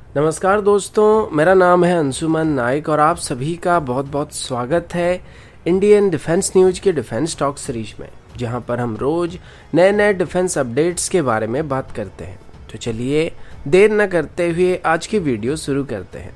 नमस्कार दोस्तों, मेरा नाम है अंशुमन नाइक और आप सभी का बहुत बहुत स्वागत है इंडियन डिफेंस न्यूज के डिफेंस टॉक सीरीज में, जहां पर हम रोज नए नए डिफेंस अपडेट्स के बारे में बात करते हैं। तो चलिए देर न करते हुए आज की वीडियो शुरू करते हैं।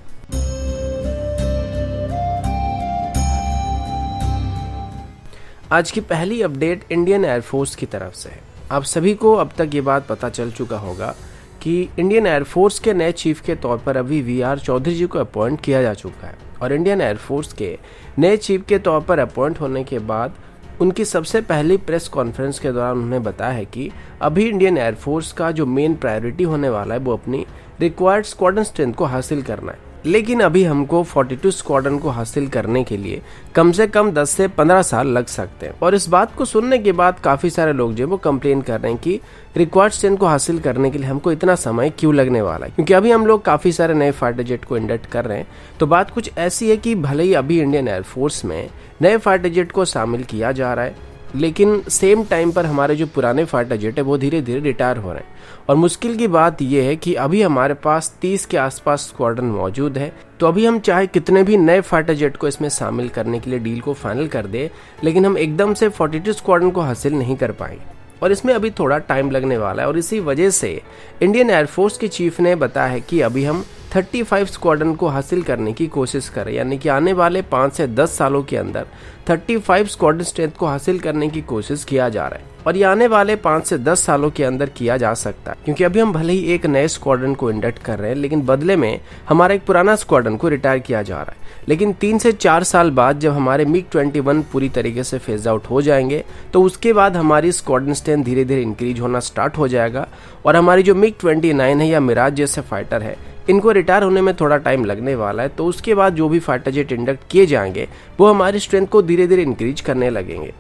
आज की पहली अपडेट इंडियन एयरफोर्स की तरफ से है। आप सभी को अब तक ये बात पता चल चुका होगा कि इंडियन एयरफोर्स के नए चीफ के तौर पर अभी वीआर चौधरी जी को अपॉइंट किया जा चुका है। और इंडियन एयरफोर्स के नए चीफ के तौर पर अपॉइंट होने के बाद उनकी सबसे पहली प्रेस कॉन्फ्रेंस के दौरान उन्होंने बताया है कि अभी इंडियन एयरफोर्स का जो मेन प्रायोरिटी होने वाला है वो अपनी रिक्वायर्ड स्क्वाड्रन स्ट्रेंथ को हासिल करना है। लेकिन अभी हमको 42 स्क्वाड्रन को हासिल करने के लिए कम से कम 10 से 15 साल लग सकते हैं। और इस बात को सुनने के बाद काफी सारे लोग जो वो कंप्लेन कर रहे हैं कि रिक्वायर्ड स्ट्रेंथ को हासिल करने के लिए हमको इतना समय क्यों लगने वाला है, क्योंकि अभी हम लोग काफी सारे नए फाइटर जेट को इंडक्ट कर रहे हैं। तो बात कुछ ऐसी है कि भले ही अभी इंडियन एयरफोर्स में नए फाइटर जेट को शामिल किया जा रहा है, लेकिन सेम टाइम पर हमारे जो पुराने फाइटर जेट है वो धीरे धीरे रिटायर हो रहे हैं। और मुश्किल की बात यह है कि अभी हमारे पास 30 के आसपास स्क्वाड्रन मौजूद है। तो अभी हम चाहे कितने भी नए फाइटर जेट को इसमें शामिल करने के लिए डील को फाइनल कर दे, लेकिन हम एकदम से 42 स्क्वाड्रन को हासिल नहीं कर पाएंगे और इसमें अभी थोड़ा टाइम लगने वाला है। और इसी वजह से इंडियन एयरफोर्स के चीफ ने बताया है कि अभी हम 35 स्क्वाड्रन को हासिल करने की कोशिश करें, यानी कि आने वाले 5 से 10 सालों के अंदर 35 स्क्वाड्रन स्ट्रेंथ को हासिल करने की कोशिश किया जा रहा है। और ये आने वाले 5 से 10 सालों के अंदर किया जा सकता है, क्योंकि अभी हम भले ही एक नए स्क्वाड्रन को इंडक्ट कर रहे हैं, लेकिन बदले में हमारा एक पुराना स्क्वाड्रन को रिटायर किया जा रहा है। लेकिन 3 से 4 साल बाद जब हमारे MiG-21 पूरी तरीके से फेज आउट हो जाएंगे, तो उसके बाद हमारी स्क्वाड्रन स्ट्रेंथ धीरे धीरे इंक्रीज होना स्टार्ट हो जाएगा। और हमारी जो MiG-29 है या मिराज जैसे फाइटर है, इनको रिटायर होने में थोड़ा टाइम लगने वाला है। तो उसके बाद जो भी फाइटर जेट इंडक्ट किए जाएंगे वो हमारी स्ट्रेंथ को धीरे धीरे इंक्रीज करने लगेंगे।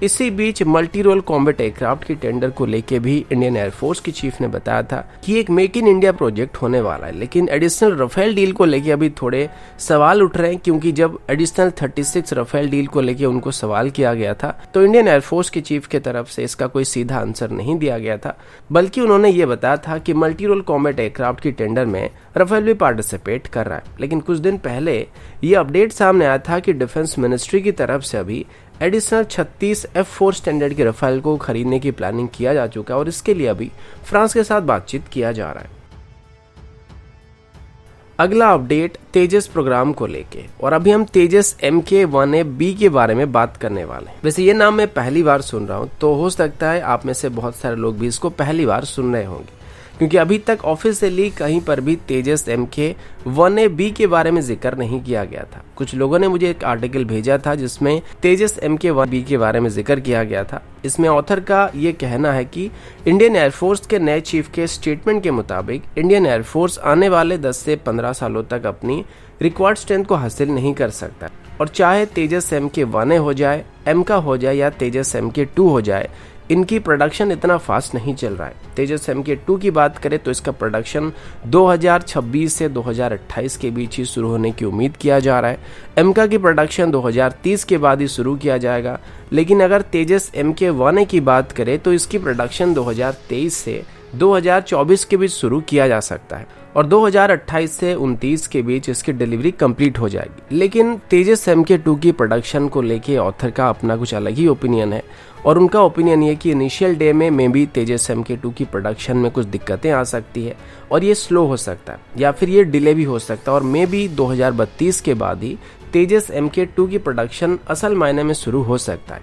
इसी बीच मल्टी रोल कॉम्बैट एयरक्राफ्ट की टेंडर को लेके भी इंडियन एयरफोर्स की चीफ ने बताया था कि एक मेक इन इंडिया प्रोजेक्ट होने वाला है। लेकिन एडिशनल राफेल डील को लेके अभी थोड़े सवाल उठ रहे हैं, क्योंकि जब एडिशनल 36 राफेल डील को लेके उनको सवाल किया गया था तो इंडियन एयरफोर्स की चीफ की तरफ से इसका कोई सीधा आंसर नहीं दिया गया था, बल्कि उन्होंने ये बताया था कि मल्टी रोल कॉम्बैट एयरक्राफ्ट की टेंडर में राफेल भी पार्टिसिपेट कर रहा है। लेकिन कुछ दिन पहले ये अपडेट सामने आया था कि डिफेंस मिनिस्ट्री की तरफ से अभी एडिशनल 36 F4 स्टैंडर्ड के राफेल को खरीदने की प्लानिंग किया जा चुका है और इसके लिए अभी फ्रांस के साथ बातचीत किया जा रहा है। अगला अपडेट तेजस प्रोग्राम को लेके, और अभी हम तेजस Mk1A-B के बारे में बात करने वाले हैं। वैसे ये नाम मैं पहली बार सुन रहा हूँ, तो हो सकता है आप में से बहुत सारे लोग भी इसको पहली बार सुन रहे होंगे, क्योंकि अभी तक ऑफिशियली कहीं पर भी तेजस Mk1A-B के बारे में जिक्र नहीं किया गया था। कुछ लोगों ने मुझे एक आर्टिकल भेजा था जिसमें तेजस Mk1A-B के बारे में जिक्र किया गया था। इसमें ऑथर का ये कहना है कि इंडियन एयरफोर्स के नए चीफ के स्टेटमेंट के मुताबिक इंडियन एयरफोर्स आने वाले 10 से 15 सालों तक अपनी रिक्वायर्ड स्ट्रेंथ को हासिल नहीं कर सकता। और चाहे तेजस Mk1A हो जाए, M का हो जाए या तेजस Mk2 हो जाए, इनकी प्रोडक्शन इतना फास्ट नहीं चल रहा है। तेजस Mk2 की बात करें तो इसका प्रोडक्शन 2026 से 2028 के बीच ही शुरू होने की उम्मीद किया जा रहा है। एमका की प्रोडक्शन 2030 के बाद ही शुरू किया जाएगा। लेकिन अगर तेजस Mk1A की बात करें तो इसकी प्रोडक्शन 2023 से 2024 के बीच शुरू किया जा सकता है और 2028 से 29 के बीच इसकी डिलीवरी कंप्लीट हो जाएगी। लेकिन तेजस Mk2 की प्रोडक्शन को लेके ऑथर का अपना कुछ अलग ही ओपिनियन है और उनका ओपिनियन ये कि इनिशियल डे में भी तेजस Mk2 की प्रोडक्शन में कुछ दिक्कतें आ सकती है और ये स्लो हो सकता है या फिर ये डिले भी हो सकता है और मे भी 2032 के बाद ही तेजस Mk2 की प्रोडक्शन असल मायने में शुरू हो सकता है।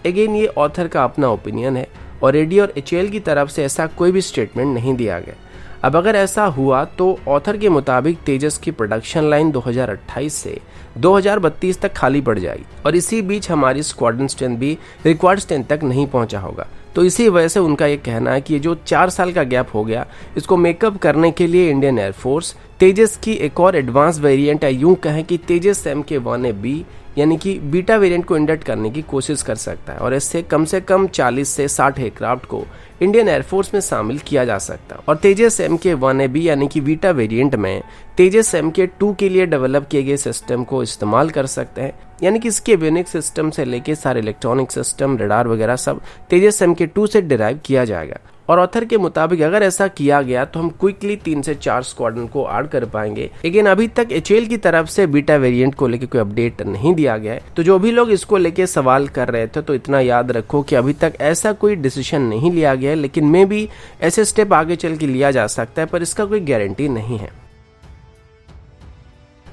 अगेन ये ऑथर का अपना ओपिनियन है और AD और HAL की तरफ से ऐसा कोई भी स्टेटमेंट नहीं दिया गया। अब अगर ऐसा हुआ तो ऑथर के मुताबिक तेजस की प्रोडक्शन लाइन 2028 से 2032 तक खाली पड़ जाएगी और इसी बीच हमारी स्क्वाड्रन स्ट्रेंथ भी रिक्वायर्ड स्ट्रेंथ तक नहीं पहुंचा होगा। तो इसी वजह से उनका ये कहना है कि ये जो 4 साल का गैप हो गया, इसको मेकअप करने के लिए इंडियन एयरफोर्स तेजस की एक और एडवांस वेरिएंट है, यूं कहें कि तेजस Mk1A-B यानी कि बीटा वेरिएंट को इंडक्ट करने की कोशिश कर सकता है और इससे कम से कम 40 से 60 एयरक्राफ्ट को इंडियन एयरफोर्स में शामिल किया जा सकता है। और तेजस Mk1A-B यानी कि बीटा वेरिएंट में तेजस Mk2 के लिए डेवलप किए गए सिस्टम को इस्तेमाल कर सकते हैं, यानी कि इसके एवियोनिक्स सिस्टम से लेके सारे इलेक्ट्रॉनिक सिस्टम, रडार वगैरह सब तेजस Mk2 से डिराइव किया जाएगा। और ऑथर के मुताबिक अगर ऐसा किया गया तो हम क्विकली 3 से 4 स्क्वाड्रन को ऐड कर पाएंगे। लेकिन अभी तक HAL की तरफ से बीटा वेरिएंट को लेकर कोई अपडेट नहीं दिया गया है। तो जो भी लोग इसको लेके सवाल कर रहे थे तो इतना याद रखो कि अभी तक ऐसा कोई डिसीजन नहीं लिया गया है, लेकिन मे भी ऐसे स्टेप आगे चल के लिया जा सकता है, पर इसका कोई गारंटी नहीं है।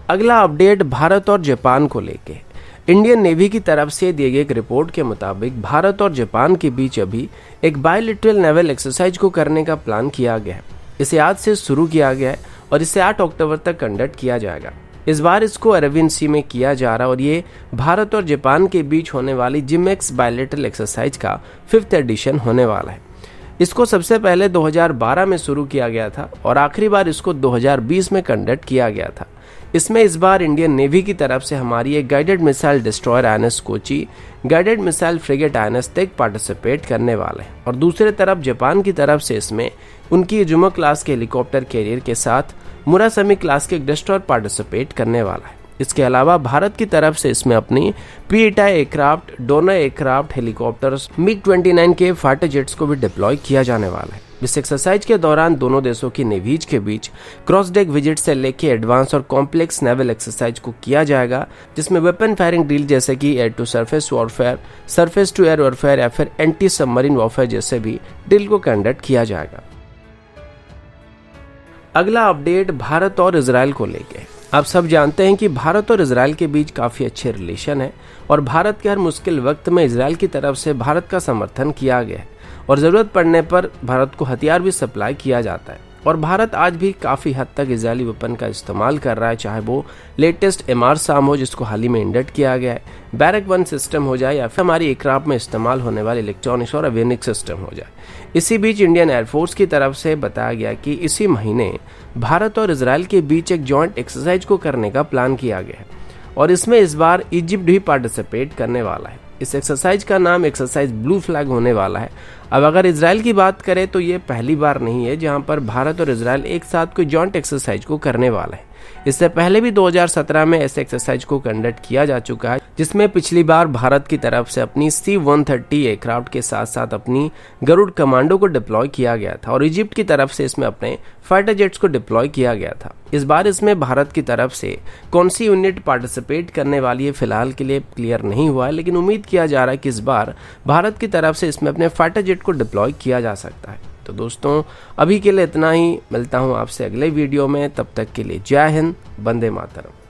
अगला अपडेट भारत और जापान को लेके। इंडियन नेवी की तरफ से दी गई एक रिपोर्ट के मुताबिक भारत और जापान के बीच अभी एक बायलैटरल नेवल एक्सरसाइज को करने का प्लान किया गया है। इसे आज से शुरू किया गया है और इसे 8 अक्टूबर तक कंडक्ट किया जाएगा। इस बार इसको अरेबियन सी में किया जा रहा है और ये भारत और जापान के बीच होने वाली जिमेक्स बायलैटरल एक्सरसाइज का 5th एडिशन होने वाला है। इसको सबसे पहले 2012 में शुरू किया गया था और आखिरी बार इसको 2020 में कंडक्ट किया गया था। इसमें इस बार इंडियन नेवी की तरफ से हमारी एक guided missile destroyer INS Kochi, guided missile frigate INS Tegh participate करने वाले हैं और दूसरी तरफ जापान की तरफ से इसमें उनकी इजुमा क्लास के हेलीकॉप्टर कैरियर के साथ मुरासमी क्लास के डिस्ट्रॉयर पार्टिसिपेट करने वाला है। इसके अलावा भारत की तरफ से इसमें अपनी P-8I एयरक्राफ्ट, डोना एयरक्राफ्ट, हेलीकॉप्टर्स, MiG-29 के फाइटर जेट्स को भी डिप्लॉय किया जाने वाला है। इस एक्सरसाइज के दौरान दोनों देशों की नेवीज के बीच क्रॉस डेक विजिट से लेकर एडवांस और कॉम्प्लेक्स नेवल एक्सरसाइज को किया जाएगा, जिसमें वेपन फायरिंग ड्रिल जैसे कि air to surface warfare, surface to air warfare या फिर एंटी सबमरीन वॉरफेयर जैसे भी ड्रिल को कंडक्ट किया जाएगा। अगला अपडेट भारत और इजराइल को लेके। आप सब जानते हैं कि भारत और इजराइल के बीच काफ़ी अच्छे रिलेशन है और भारत के हर मुश्किल वक्त में इजराइल की तरफ से भारत का समर्थन किया गया है और ज़रूरत पड़ने पर भारत को हथियार भी सप्लाई किया जाता है। और भारत आज भी काफ़ी हद तक इजरायली वेपन का इस्तेमाल कर रहा है, चाहे वो लेटेस्ट MR-SAM हो जिसको हाल ही में इंडक्ट किया गया है, बैरक 1 सिस्टम हो जाए या फिर हमारी एयरक्राफ्ट में इस्तेमाल होने वाले इलेक्ट्रॉनिक्स और एवियनिक्स सिस्टम हो जाए। इसी बीच इंडियन एयरफोर्स की तरफ से बताया गया कि इसी महीने भारत और इजराइल के बीच एक जॉइंट एक्सरसाइज को करने का प्लान किया गया है और इसमें इस बार इजिप्ट भी पार्टिसिपेट करने वाला है। इस एक्सरसाइज का नाम एक्सरसाइज ब्लू फ्लैग होने वाला है। अब अगर इजराइल की बात करें तो ये पहली बार नहीं है जहां पर भारत और इजराइल एक साथ कोई जॉइंट एक्सरसाइज को करने वाला है। इससे पहले भी 2017 में ऐसे एक्सरसाइज को कंडक्ट किया जा चुका है, जिसमें पिछली बार भारत की तरफ से अपनी C-130 एयरक्राफ्ट के साथ साथ अपनी गरुड़ कमांडो को डिप्लॉय किया गया था और इजिप्ट की तरफ से इसमें अपने फाइटर जेट्स को डिप्लॉय किया गया था। इस बार इसमें भारत की तरफ से कौन सी यूनिट पार्टिसिपेट करने वाली है फिलहाल के लिए क्लियर नहीं हुआ है, लेकिन उम्मीद किया जा रहा है कि इस बार भारत की तरफ से इसमें अपने फाइटर जेट को डिप्लॉय किया जा सकता है। तो दोस्तों अभी के लिए इतना ही, मिलता हूं आपसे अगले वीडियो में, तब तक के लिए जय हिंद, वंदे मातरम।